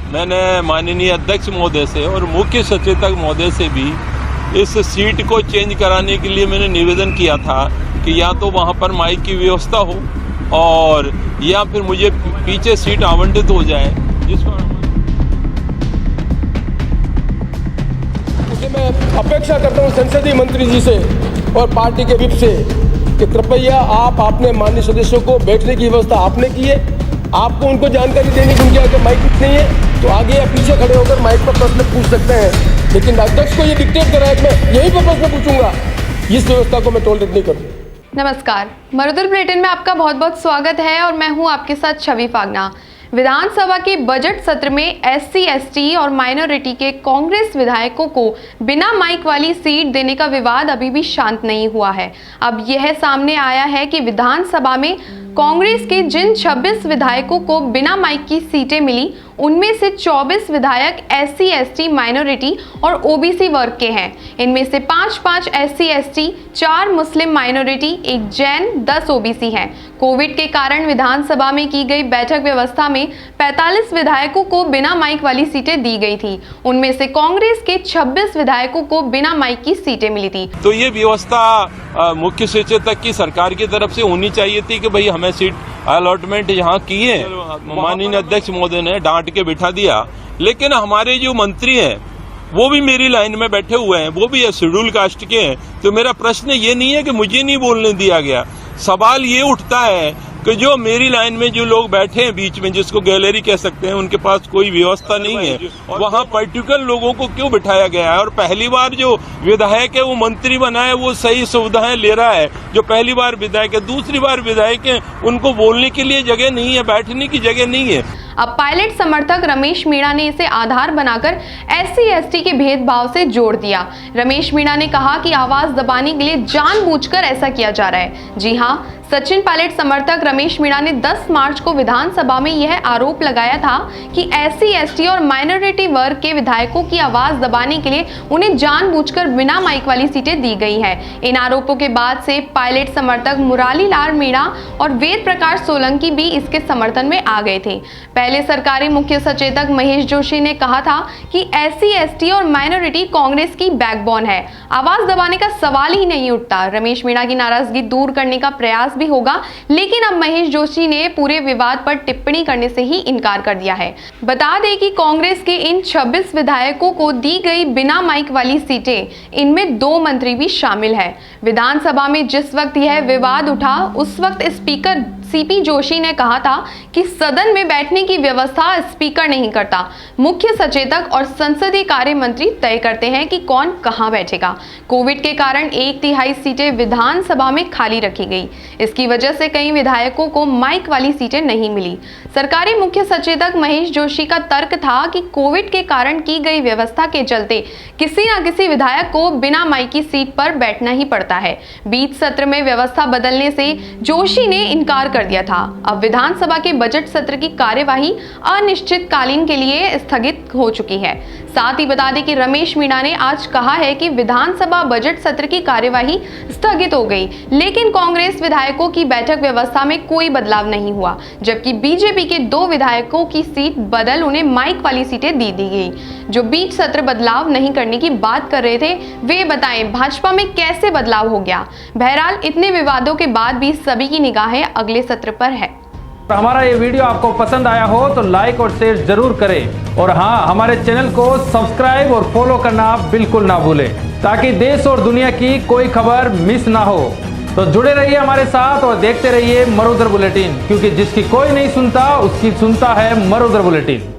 मैंने माननीय अध्यक्ष महोदय से और मुख्य सचेतक महोदय से भी इस सीट को चेंज कराने के लिए मैंने निवेदन किया था कि या तो वहाँ पर माइक की व्यवस्था हो और या फिर मुझे पीछे सीट आवंटित हो जाए, जिस पर मैं अपेक्षा करता हूं संसदीय मंत्री जी से और पार्टी के विप से कि कृपया आप अपने माननीय सदस्यों को बैठने की व्यवस्था आपने की है। आपको उनको जानकारी देने की उनके आगे माइक नहीं है तो आगे या पीछे खड़े होकर माइक पर प्रश्न पूछ सकते हैं, लेकिन अध्यक्ष को ये डिक्टेट करा है कि मैं यहीं पर प्रश्न पूछूंगा, इस व्यवस्था को मैं टॉलरेट नहीं करूँगा। नमस्कार, मरुदुल बुलेटिन में आपका बहुत बहुत स्वागत है और मैं हूं आपके साथ छवि फागना। विधानसभा के बजट सत्र में एससी, एसटी और माइनॉरिटी के कांग्रेस विधायकों को बिना माइक वाली सीट देने का विवाद अभी भी शांत नहीं हुआ है। अब यह सामने आया है कि विधानसभा में कांग्रेस के जिन 26 विधायकों को बिना माइक की सीटें मिली, उनमें से 24 विधायक एससी, एसटी, माइनॉरिटी और ओबीसी वर्ग के हैं। इनमें से 5 एससी, एसटी, 4 मुस्लिम माइनॉरिटी, 1 जैन, 10 ओबीसी हैं। कोविड के कारण विधानसभा में की गई बैठक व्यवस्था में 45 विधायकों को बिना माइक वाली सीटें दी गई थी। उनमें से कांग्रेस के 26 विधायकों को बिना माइक की सीटें मिली थी। तो ये व्यवस्था मुख्य सचेतक की सरकार की तरफ से होनी चाहिए थी कि भाई हमें सीट अलॉटमेंट यहाँ की है, माननीय अध्यक्ष महोदय ने डांट के बिठा दिया। लेकिन हमारे जो मंत्री हैं वो भी मेरी लाइन में बैठे हुए हैं, वो भी शेड्यूल कास्ट के हैं। तो मेरा प्रश्न ये नहीं है कि मुझे नहीं बोलने दिया गया, सवाल ये उठता है कि जो मेरी लाइन में जो लोग बैठे हैं बीच में, जिसको गैलरी कह सकते हैं, उनके पास कोई व्यवस्था नहीं है, वहाँ पर्टिकुलर लोगों को क्यों बिठाया गया है। और पहली बार जो विधायक है वो मंत्री बना है, वो सही सुविधाएं ले रहा है। जो पहली बार विधायक है, दूसरी बार विधायक है, उनको बोलने के लिए जगह नहीं है, बैठने की जगह नहीं है। अब पायलट समर्थक रमेश मीणा ने इसे आधार बनाकर एससी, एसटी के भेदभाव से जोड़ दिया। रमेश मीणा ने कहा कि आवाज दबाने के लिए जानबूझकर ऐसा किया जा रहा है। जी हाँ, सचिन पायलट समर्थक रमेश मीणा ने 10 मार्च को विधानसभा में यह आरोप लगाया था कि एससी, एसटी और माइनॉरिटी वर्ग के विधायकों की आवाज दबाने के लिए उन्हें जानबूझकर बिना माइक वाली सीटें दी गई हैं। इन आरोपों के बाद से पायलट समर्थक मुरारी लाल मीणा और वेद प्रकाश सोलंकी भी इसके समर्थन में आ गए थे। पहले सरकारी मुख्य सचेतक महेश जोशी ने कहा था कि एससी, एसटी और माइनॉरिटी कांग्रेस की बैकबोन है, आवाज दबाने का सवाल ही नहीं उठता। रमेश मीणा की नाराजगी दूर करने का प्रयास भी होगा, लेकिन अब महेश जोशी ने पूरे विवाद पर टिप्पणी करने से ही इनकार कर दिया है। बता दें कि कांग्रेस के इन 26 विधायकों को दी गई बिना माइक वाली सीटें, इनमें 2 मंत्री भी शामिल हैं। विधानसभा में जिस वक्त यह विवाद उठा, उस वक्त स्पीकर सीपी जोशी ने कहा था कि सदन में बैठने की व्यवस्था स्पीकर नहीं करता, मुख्य सचेतक और संसदीय कार्य मंत्री तय करते हैं कि कौन कहां बैठेगा। कोविड के कारण 1/3 सीटें विधानसभा में खाली रखी गई। इसकी वजह से कई विधायकों को माइक वाली सीटें नहीं मिली। सरकारी मुख्य सचेतक महेश जोशी का तर्क था कि कोविड के कारण की गई व्यवस्था के चलते किसी न किसी विधायक को बिना माइक की सीट पर बैठना ही पड़ता है। बीच सत्र में व्यवस्था बदलने से जोशी ने इनकार कर दिया था। अब विधानसभा के बजट सत्र की कार्यवाही अनिश्चितकालीन के लिए स्थगित हो चुकी है। साथ ही बता दें कि रमेश मीणा ने आज कहा है कि विधानसभा बजट सत्र की कार्यवाही स्थगित हो गई, लेकिन कांग्रेस विधायकों की बैठक व्यवस्था में कोई बदलाव नहीं हुआ, जबकि बीजेपी के 2 विधायकों की सीट बदल उन्हें माइक वाली सीटें दी गई। जो बीच सत्र बदलाव नहीं करने की बात कर रहे थे, वे बताएं भाजपा में कैसे बदलाव हो गया। बहरहाल इतने विवादों के बाद भी सभी की निगाहें अगले सत्र पर है। हमारा ये वीडियो आपको पसंद आया हो तो लाइक और शेयर जरूर करें और हाँ, हमारे चैनल को सब्सक्राइब और फॉलो करना बिल्कुल ना भूलें, ताकि देश और दुनिया की कोई खबर मिस ना हो। तो जुड़े रहिए हमारे साथ और देखते रहिए मरुदुल बुलेटिन, क्योंकि जिसकी कोई नहीं सुनता उसकी सुनता है मरुदुल बुलेटिन।